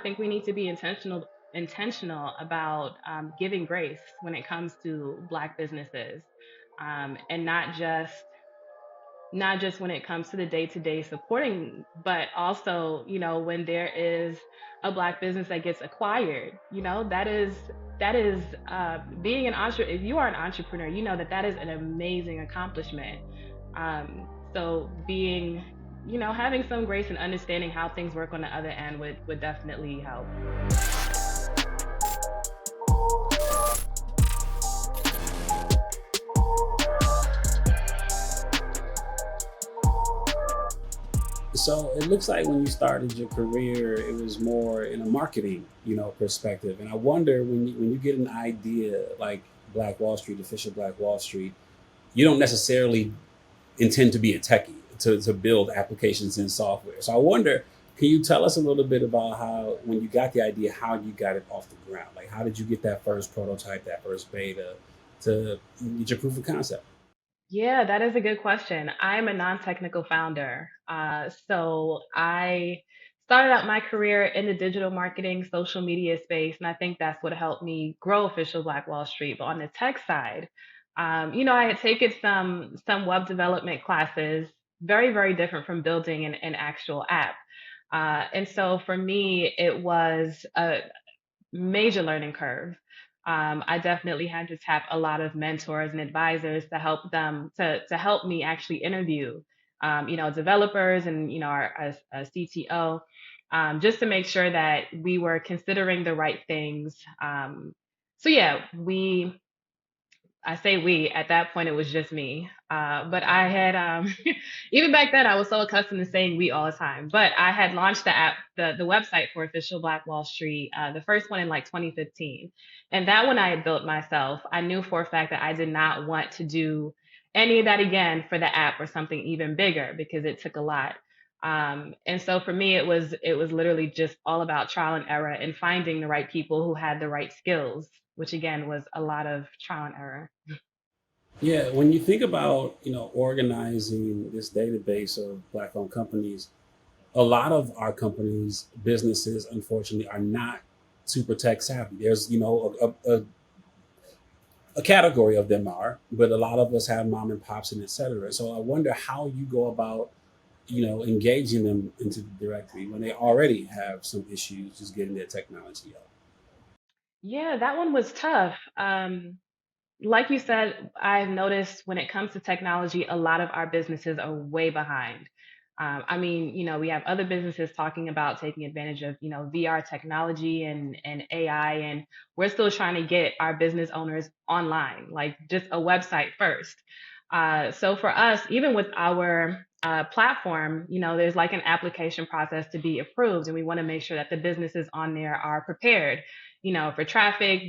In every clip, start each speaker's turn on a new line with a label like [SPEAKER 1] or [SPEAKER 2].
[SPEAKER 1] think we need to be intentional about giving grace when it comes to Black businesses, and not just when it comes to the day-to-day supporting, but also, when there is a Black business that gets acquired, that is being an entrepreneur. If you are an entrepreneur, you know that is an amazing accomplishment. So having some grace and understanding how things work on the other end would definitely help.
[SPEAKER 2] So it looks like when you started your career, it was more in a marketing, perspective. And I wonder when you get an idea like Black Wall Street, official Black Wall Street, you don't necessarily intend to be a techie to build applications and software. So I wonder, can you tell us a little bit about how, when you got the idea, how you got it off the ground? Like, how did you get that first prototype, that first beta to get your proof of concept?
[SPEAKER 1] Yeah, that is a good question. I'm a non-technical founder. So I started out my career in the digital marketing, social media space, and I think that's what helped me grow Official Black Wall Street. But on the tech side, I had taken some web development classes, very, very different from building an actual app. And so for me, it was a major learning curve. I definitely had to tap a lot of mentors and advisors to help them to help me actually interview, developers and our CTO, just to make sure that we were considering the right things. So yeah, I say we, at that point, it was just me. But I had, even back then, I was so accustomed to saying we all the time. But I had launched the app, the website for Official Black Wall Street, the first one in like 2015. And that one I had built myself. I knew for a fact that I did not want to do any of that again for the app or something even bigger because it took a lot. And so for me, it was literally just all about trial and error and finding the right people who had the right skills, which again was a lot of trial and error.
[SPEAKER 2] Yeah, when you think about, organizing this database of Black-owned companies, a lot of our companies, businesses, unfortunately, are not super tech savvy. There's, a category of them are, but a lot of us have mom and pops and et cetera. So I wonder how you go about, engaging them into the directory when they already have some issues just getting their technology up.
[SPEAKER 1] Yeah, that one was tough. Like you said, I've noticed when it comes to technology, a lot of our businesses are way behind. I mean, we have other businesses talking about taking advantage of, VR technology and AI, and we're still trying to get our business owners online, like just a website first. So for us, even with our platform, there's like an application process to be approved, and we want to make sure that the businesses on there are prepared, for traffic,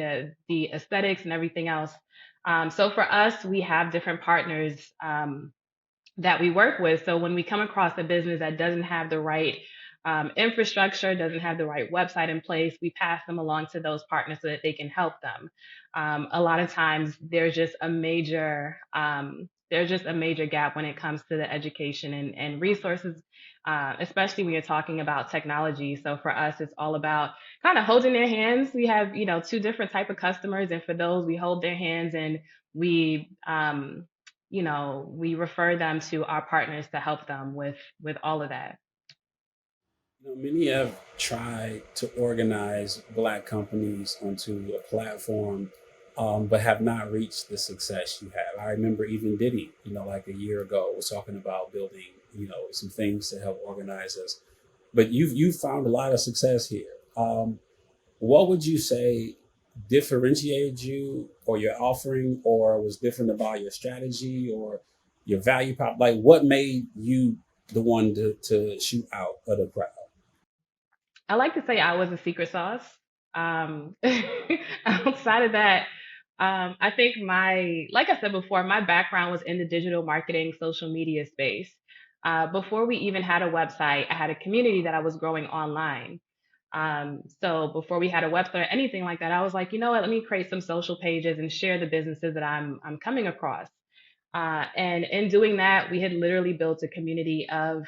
[SPEAKER 1] the aesthetics and everything else. So for us, we have different partners that we work with. So when we come across a business that doesn't have the right infrastructure, doesn't have the right website in place, we pass them along to those partners so that they can help them. A lot of times there's just a major gap when it comes to the education and resources, especially when you're talking about technology. So for us, it's all about kind of holding their hands. We have, two different type of customers, and for those, we hold their hands and we refer them to our partners to help them with all of that.
[SPEAKER 2] Many have tried to organize Black companies onto a platform, but have not reached the success you have. I remember even Diddy, like a year ago, was talking about building, some things to help organize us. But you've found a lot of success here. What would you say differentiated you or your offering, or was different about your strategy or your value prop? Like, what made you the one to shoot out of the crowd?
[SPEAKER 1] I like to say I was a secret sauce. Outside of that, I think like I said before, my background was in the digital marketing, social media space. Before we even had a website, I had a community that I was growing online. So before we had a website or anything like that, I was like, you know what, let me create some social pages and share the businesses that I'm coming across. And in doing that, we had literally built a community of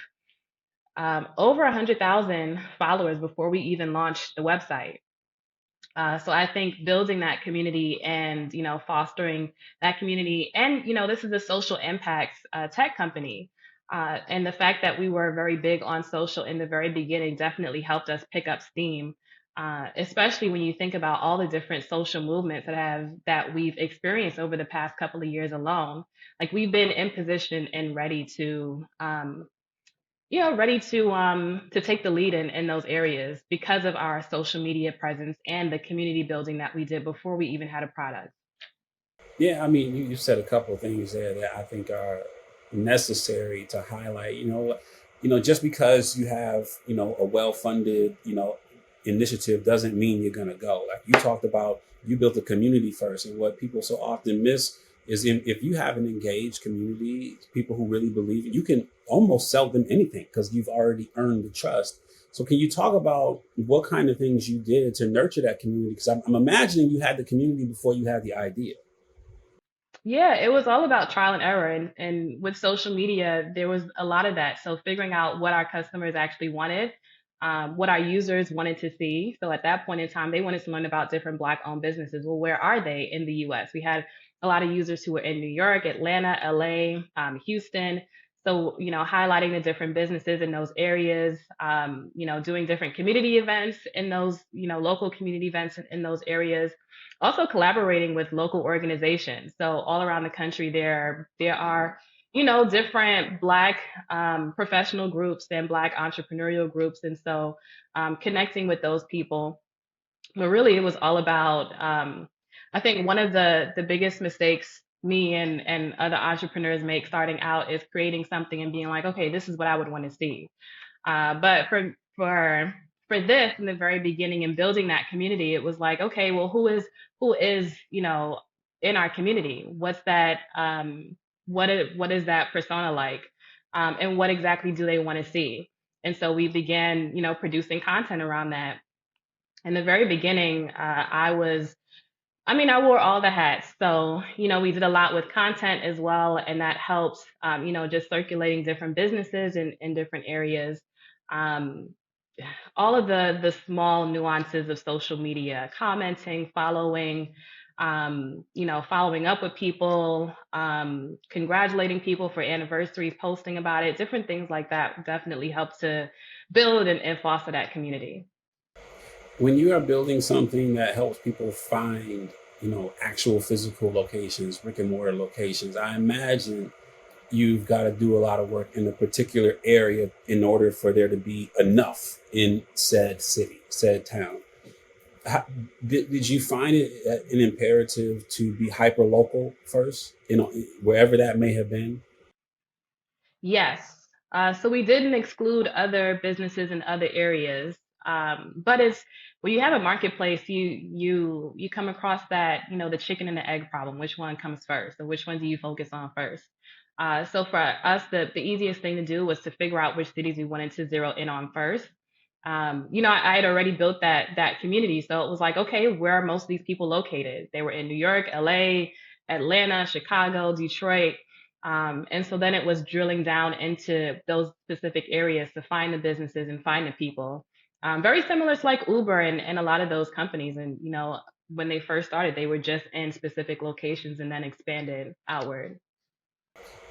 [SPEAKER 1] over 100,000 followers before we even launched the website. So I think building that community and fostering that community, and this is a social impacts tech company, and the fact that we were very big on social in the very beginning definitely helped us pick up steam. Especially when you think about all the different social movements that we've experienced over the past couple of years alone. Like we've been in position and ready to ready to take the lead in those areas because of our social media presence and the community building that we did before we even had a product.
[SPEAKER 2] Yeah, I mean, you said a couple of things there that I think are necessary to highlight. Just because you have a well-funded initiative doesn't mean you're going to go. Like you talked about, you built a community first, and what people so often miss is if you have an engaged community, people who really believe it, you can almost sell them anything because you've already earned the trust. So, can you talk about what kind of things you did to nurture that community? Because I'm imagining you had the community before you had the idea.
[SPEAKER 1] Yeah, it was all about trial and error. And with social media, there was a lot of that. So figuring out what our customers actually wanted, what our users wanted to see. So at that point in time, they wanted to learn about different Black owned businesses. Well, where are they in the US? We had a lot of users who were in New York, Atlanta, LA, Houston. So, highlighting the different businesses in those areas, doing different community events in those, local community events in those areas, also collaborating with local organizations. So all around the country, there are different Black professional groups and Black entrepreneurial groups, and so connecting with those people. But really, it was all about. I think one of the biggest mistakes me and other entrepreneurs make starting out is creating something and being like, okay, this is what I would want to see. But for this in the very beginning and building that community, it was like, okay, well, who is in our community? What's that? What is that persona like? And what exactly do they want to see? And so we began, producing content around that. In the very beginning, I wore all the hats. So, we did a lot with content as well, and that helps, just circulating different businesses in different areas. Um, all of the small nuances of social media, commenting, following, following up with people, congratulating people for anniversaries, posting about it, different things like that definitely help to build and foster that community.
[SPEAKER 2] When you are building something that helps people find actual physical locations, brick and mortar locations, I imagine you've got to do a lot of work in a particular area in order for there to be enough in said city, said town. How, did you find it an imperative to be hyper local first, wherever that may have been?
[SPEAKER 1] Yes. So we didn't exclude other businesses in other areas. But it's when you have a marketplace, you come across that, the chicken and the egg problem. Which one comes first, or which one do you focus on first? So for us, the easiest thing to do was to figure out which cities we wanted to zero in on first. I had already built that community, so it was like, okay, where are most of these people located? They were in New York, LA, Atlanta, Chicago, Detroit. And so then it was drilling down into those specific areas to find the businesses and find the people. Very similar to like Uber and a lot of those companies. And, when they first started, they were just in specific locations and then expanded outward.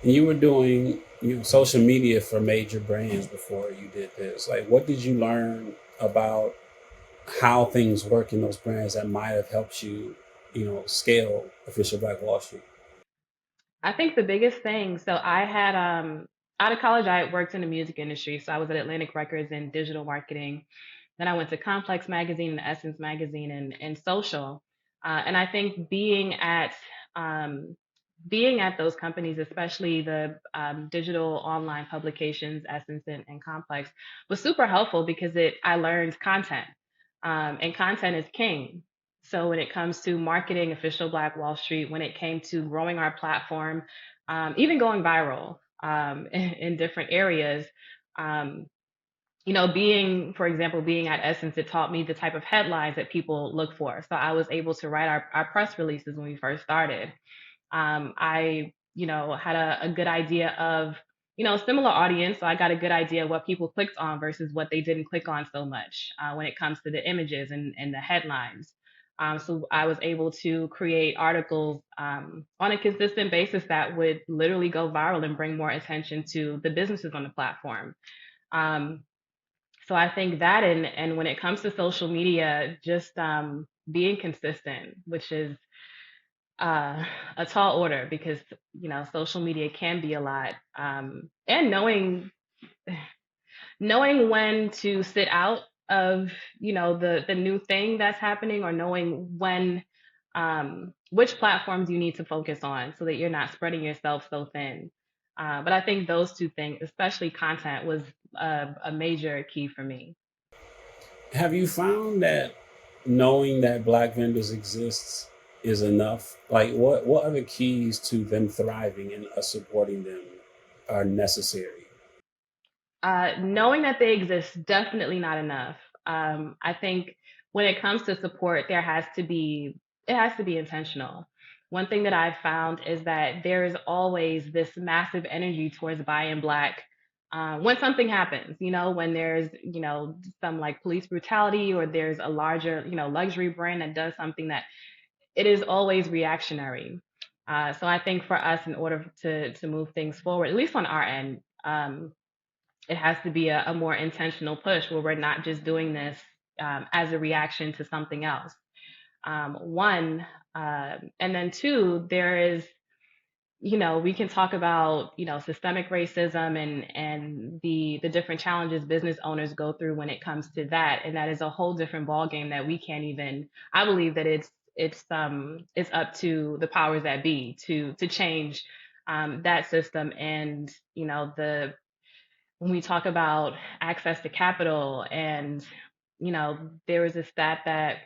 [SPEAKER 2] And you were doing social media for major brands before you did this. Like, what did you learn about how things work in those brands that might have helped you, scale Official Black Wall Street?
[SPEAKER 1] I think the biggest thing, so I had out of college I had worked in the music industry. So I was at Atlantic Records in digital marketing. Then I went to Complex Magazine and Essence Magazine and social. And I think being at those companies, especially the digital online publications, Essence and Complex, was super helpful because it I learned content, and content is king. So when it comes to marketing official Black Wall Street, when it came to growing our platform, even going viral in different areas, um, for example, being at Essence, it taught me the type of headlines that people look for. So I was able to write our press releases when we first started. I, had a good idea of similar audience. So I got a good idea what people clicked on versus what they didn't click on so much when it comes to the images and the headlines. So I was able to create articles on a consistent basis that would literally go viral and bring more attention to the businesses on the platform. Um, so I think that, and when it comes to social media, just being consistent, which is uh, a tall order because social media can be a lot, and knowing when to sit out of the new thing that's happening, or knowing when which platforms you need to focus on so that you're not spreading yourself so thin. But I think those two things, especially content, was a major key for me.
[SPEAKER 2] Have you found that knowing that black vendors exists is enough? Like, what other keys to them thriving and us supporting them are necessary?
[SPEAKER 1] Knowing that they exist, definitely not enough. I think when it comes to support, it has to be intentional. One thing that I've found is that there is always this massive energy towards buying black when something happens, when there's, some like police brutality, or there's a larger, luxury brand that does something, that it is always reactionary. So I think for us, in order to move things forward, at least on our end, it has to be a more intentional push where we're not just doing this as a reaction to something else. One, and then two, there is, we can talk about, systemic racism and the different challenges business owners go through when it comes to that, and that is a whole different ballgame that we can't even. I believe that it's up to the powers that be to change that system, and the when we talk about access to capital, and there was a stat that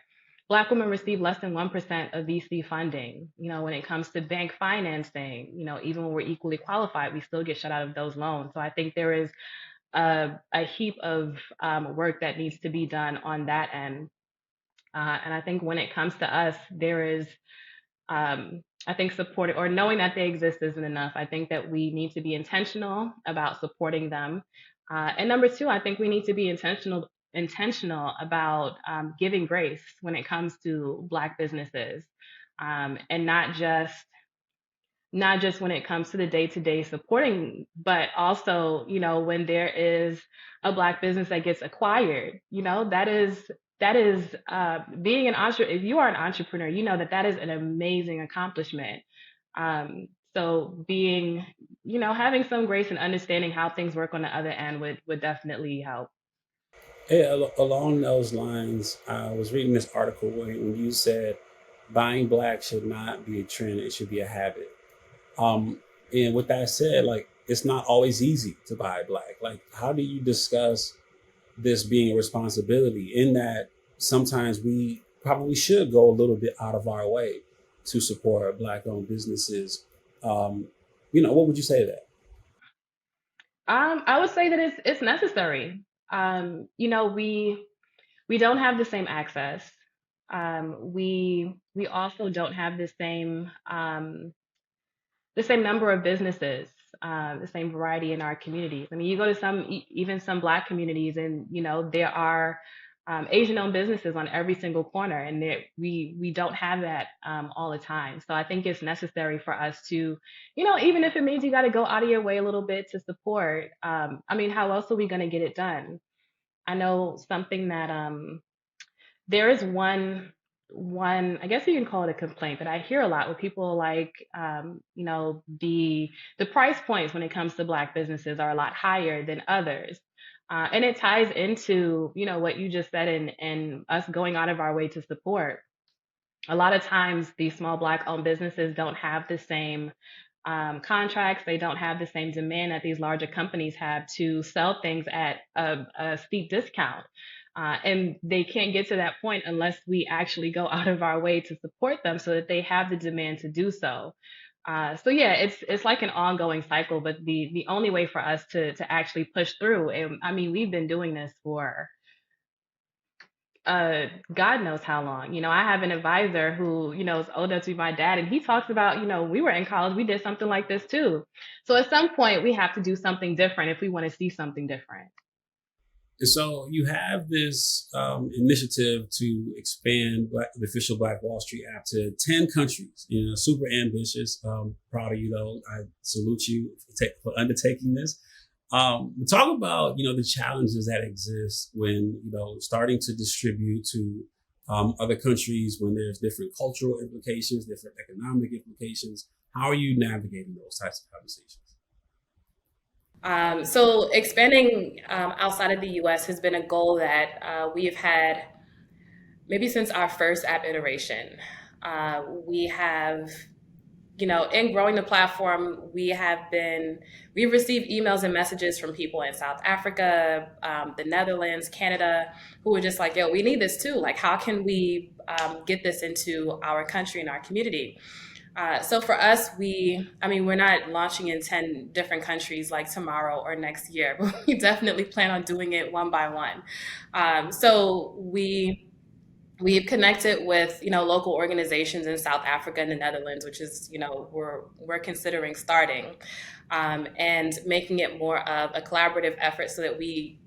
[SPEAKER 1] black women receive less than 1% of VC funding. When it comes to bank financing, even when we're equally qualified, we still get shut out of those loans. So I think there is a heap of work that needs to be done on that end. And I think when it comes to us, there is I think supporting or knowing that they exist isn't enough. I think that we need to be intentional about supporting them. And number two, I think we need to be intentional about giving grace when it comes to Black businesses, and not just when it comes to the day to day supporting, but also, when there is a Black business that gets acquired, that is being an entrepreneur. If you are an entrepreneur, you know that is an amazing accomplishment. So having some grace and understanding how things work on the other end would definitely help.
[SPEAKER 2] Yeah, along those lines, I was reading this article when you said buying black should not be a trend; it should be a habit. Um, and with that said, like it's not always easy to buy black. Like, how do you discuss this being a responsibility? In that sometimes we probably should go a little bit out of our way to support black-owned businesses. Um, what would you say to that?
[SPEAKER 1] I would say that it's necessary. We don't have the same access. We also don't have the same number of businesses, the same variety in our communities. I mean, you go to even some Black communities, and there are Asian-owned businesses on every single corner, and we don't have that all the time. So I think it's necessary for us to, even if it means you got to go out of your way a little bit to support. I mean, how else are we going to get it done? I know something that there is one I guess you can call it a complaint that I hear a lot, where people like the price points when it comes to Black businesses are a lot higher than others. And it ties into what you just said, and us going out of our way to support. A lot of times these small Black owned businesses don't have the same contracts. They don't have the same demand that these larger companies have to sell things at a steep discount. And they can't get to that point unless we actually go out of our way to support them so that they have the demand to do so. So yeah, it's like an ongoing cycle, but the only way for us to actually push through, and I mean, we've been doing this for God knows how long. I have an advisor who, is old enough to be my dad, and he talks about, we were in college, we did something like this too. So at some point, we have to do something different if we want to see something different.
[SPEAKER 2] And so you have this initiative to expand the official Black Wall Street app to 10 countries. Super ambitious. Proud of you, though. I salute you for undertaking this. Talk about, the challenges that exist when, starting to distribute to other countries, when there's different cultural implications, different economic implications. How are you navigating those types of conversations?
[SPEAKER 3] So expanding outside of the US has been a goal that we have had maybe since our first app iteration. We have, in growing the platform, we've received emails and messages from people in South Africa, the Netherlands, Canada, who were just like, yo, we need this too. Like, how can we get this into our country and our community? So for us, we're not launching in 10 different countries like tomorrow or next year, but we definitely plan on doing it one by one. So we've connected with, local organizations in South Africa and the Netherlands, which is, we're considering starting, and making it more of a collaborative effort so that we,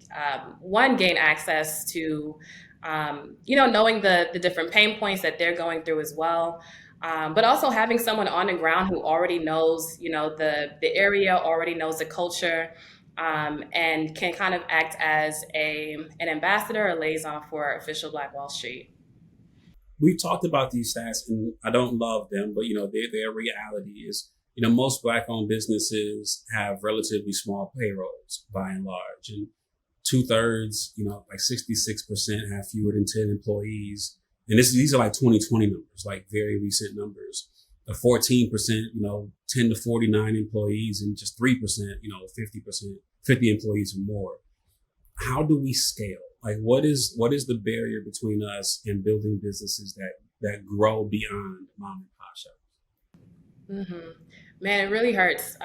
[SPEAKER 3] one, gain access to, knowing the different pain points that they're going through as well. But also having someone on the ground who already knows, the area, already knows the culture, and can kind of act as an ambassador or liaison for official Black Wall Street.
[SPEAKER 2] We've talked about these stats, and I don't love them, but their reality is, most Black-owned businesses have relatively small payrolls by and large, and 2/3, like 66% have fewer than 10 employees. And these are like 2020 numbers, like very recent numbers. The 14%, 10 to 49 employees, and just 3%, 50 employees or more. How do we scale? Like, what is the barrier between us and building businesses that grow beyond mom and pop shops?
[SPEAKER 3] Mm-hmm. Man, it really hurts,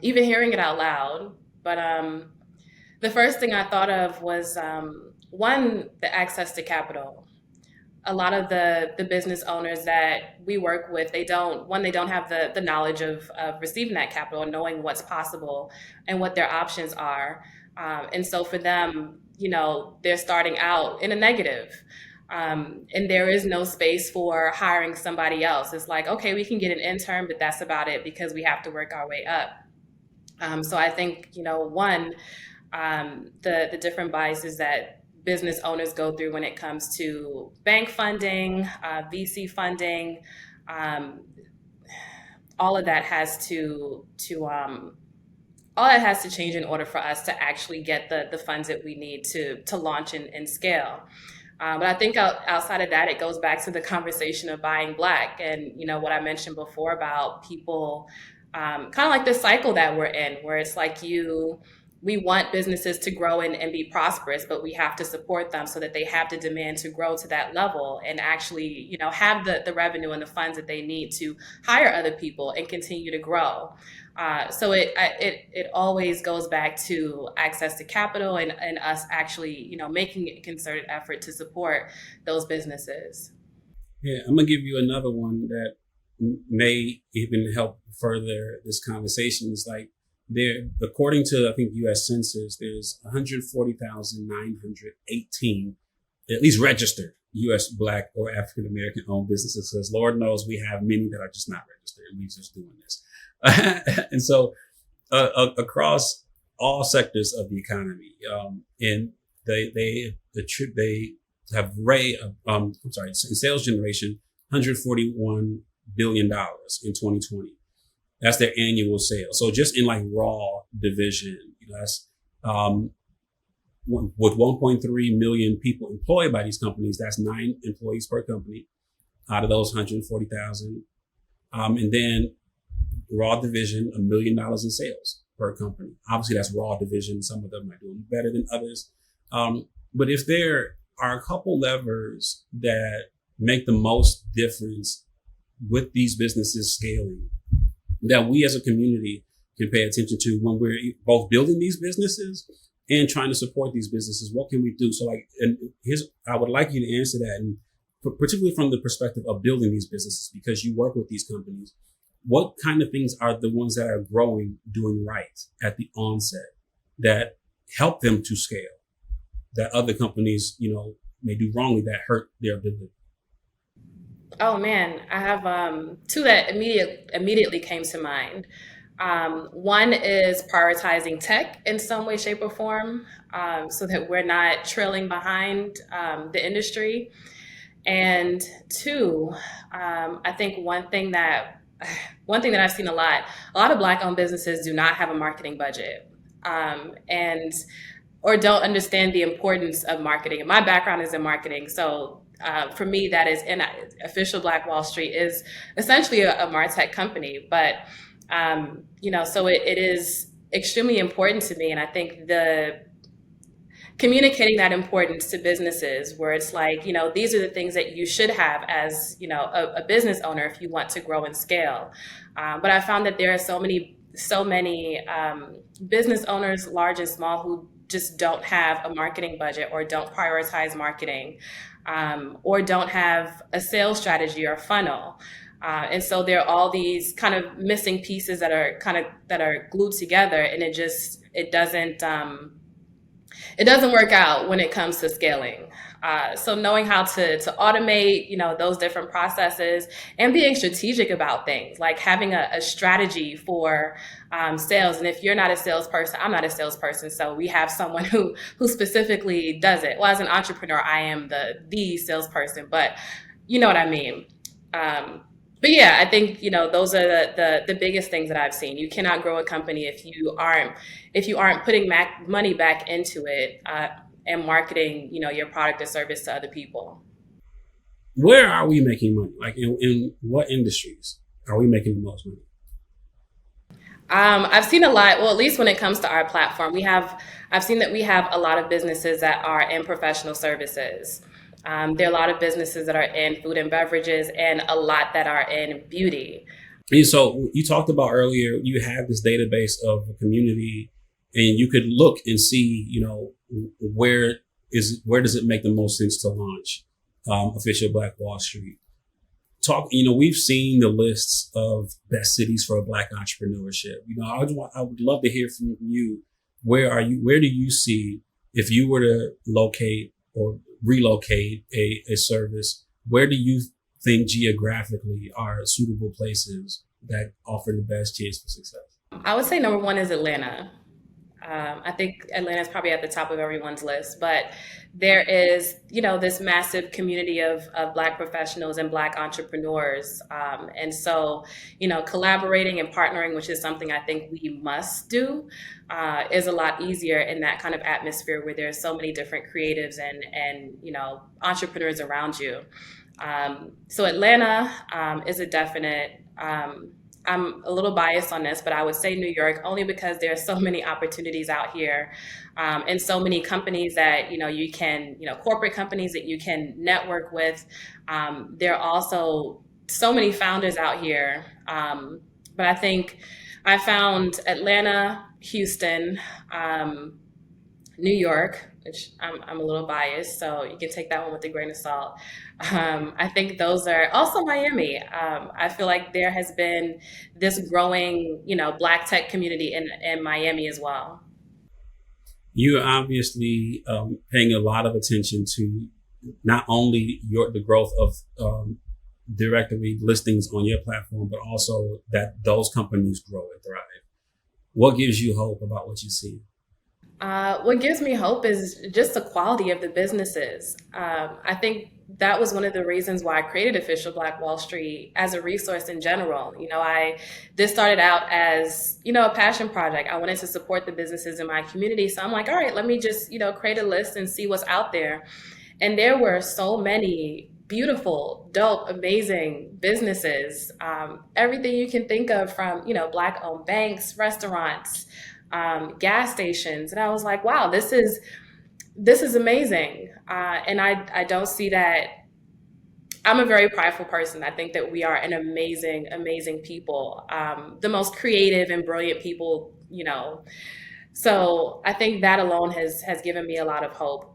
[SPEAKER 3] even hearing it out loud. But the first thing I thought of was, one, the access to capital. A lot of the business owners that we work with, they don't have the knowledge of receiving that capital and knowing what's possible and what their options are. And so for them, they're starting out in a negative. And there is no space for hiring somebody else. It's like, okay, we can get an intern, but that's about it because we have to work our way up. So I think, one, the different biases that business owners go through when it comes to bank funding, VC funding, all of that has to all that has to change in order for us to actually get the funds that we need to launch and scale. But I think outside of that, it goes back to the conversation of buying Black and, what I mentioned before about people, kind of like this cycle that we're in, where it's like we want businesses to grow and be prosperous, but we have to support them so that they have the demand to grow to that level and actually, have the revenue and the funds that they need to hire other people and continue to grow. So it always goes back to access to capital and us actually, making a concerted effort to support those businesses.
[SPEAKER 2] Yeah, I'm gonna give you another one that may even help further this conversation. Is like there, according to I think U.S. Census, there's 140,918 at least registered U.S. Black or African American owned businesses. Because Lord knows we have many that are just not registered, and we're just doing this. And so across all sectors of the economy, and they have in sales generation, $141 billion in 2020. That's their annual sales. So just in like raw division, that's with 1.3 million people employed by these companies. That's 9 employees per company out of those 140,000. And then raw division, $1 million in sales per company. Obviously, that's raw division. Some of them are doing better than others. But if there are a couple levers that make the most difference with these businesses scaling, that we as a community can pay attention to when we're both building these businesses and trying to support these businesses. What can we do? So like, and here's, I would like you to answer that, and particularly from the perspective of building these businesses, because you work with these companies. What kind of things are the ones that are growing doing right at the onset that help them to scale, that other companies, may do wrongly that hurt their ability?
[SPEAKER 3] Oh man, I have two that immediately came to mind. One is prioritizing tech in some way, shape, or form, so that we're not trailing behind the industry. And two, I think one thing that I've seen a lot of Black-owned businesses do not have a marketing budget, and or don't understand the importance of marketing. And my background is in marketing, so for me, that is in official Black Wall Street is essentially a MarTech company. But so it is extremely important to me, and I think the communicating that importance to businesses where it's like, these are the things that you should have as, a business owner if you want to grow and scale. But I found that there are so many business owners, large and small, who just don't have a marketing budget or don't prioritize marketing, or don't have a sales strategy or funnel. And so there are all these kind of missing pieces that are glued together, and it doesn't work out when it comes to scaling. So knowing how to automate, those different processes, and being strategic about things, like having a strategy for sales. And if you're not a salesperson, I'm not a salesperson, so we have someone who specifically does it. Well, as an entrepreneur, I am the salesperson, but you know what I mean. But yeah, I think those are the biggest things that I've seen. You cannot grow a company if you aren't putting money back into it, and marketing your product or service to other people.
[SPEAKER 2] Where are we making money? Like in what industries are we making the most money?
[SPEAKER 3] I've seen a lot. Well, at least when it comes to our platform, I've seen that we have a lot of businesses that are in professional services. There are a lot of businesses that are in food and beverages, and a lot that are in beauty.
[SPEAKER 2] And so you talked about earlier, you have this database of a community, and you could look and see, where does it make the most sense to launch official Black Wall Street? We've seen the lists of best cities for Black entrepreneurship. I would love to hear from you. Where do you see, if you were to locate or relocate a service, where do you think geographically are suitable places that offer the best chance for success?
[SPEAKER 3] I would say number one is Atlanta. I think Atlanta is probably at the top of everyone's list, but there is, this massive community of Black professionals and Black entrepreneurs. And so, collaborating and partnering, which is something I think we must do, is a lot easier in that kind of atmosphere where there's so many different creatives and entrepreneurs around you. So Atlanta is a definite. I'm a little biased on this, but I would say New York, only because there are so many opportunities out here, and so many companies that you can, corporate companies that you can network with. There are also so many founders out here, but I think I found Atlanta, Houston, New York, which I'm a little biased, so you can take that one with a grain of salt. I think those are also Miami. I feel like there has been this growing, Black tech community in Miami as well.
[SPEAKER 2] You're obviously paying a lot of attention to not only the growth of directory listings on your platform, but also that those companies grow and thrive. What gives you hope about what you see?
[SPEAKER 3] What gives me hope is just the quality of the businesses. I think that was one of the reasons why I created Official Black Wall Street as a resource in general. This started out as, a passion project. I wanted to support the businesses in my community. So I'm like, all right, let me just, create a list and see what's out there. And there were so many beautiful, dope, amazing businesses. Everything you can think of, from, Black owned banks, restaurants, gas stations. And I was like, wow, this is amazing. And I don't see that. I'm a very prideful person. I think that we are an amazing, amazing people. The most creative and brilliant people, So I think that alone has given me a lot of hope.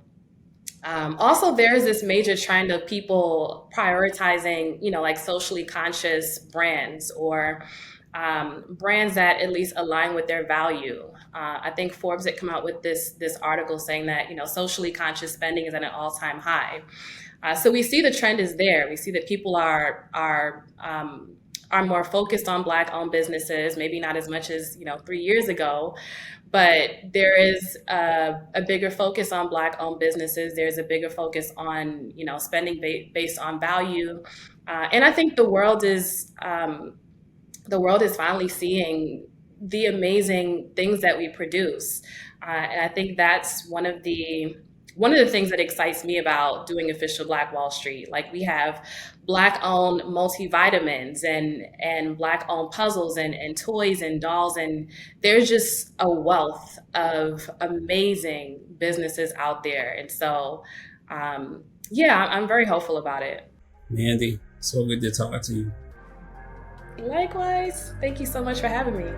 [SPEAKER 3] Also, there's this major trend of people prioritizing, like socially conscious brands or brands that at least align with their value. I think Forbes had come out with this article saying that socially conscious spending is at an all-time high. So we see the trend is there. We see that people are more focused on Black-owned businesses, maybe not as much as 3 years ago, but there is a bigger focus on Black-owned businesses. There's a bigger focus on spending based on value, and I think the world is finally seeing the amazing things that we produce. And I think that's one of the things that excites me about doing official Black Wall Street. Like we have Black-owned multivitamins and Black-owned puzzles and toys and dolls, and there's just a wealth of amazing businesses out there. And so, yeah, I'm very hopeful about it.
[SPEAKER 2] Mandy, so good to talk to you.
[SPEAKER 3] Likewise, thank you so much for having me.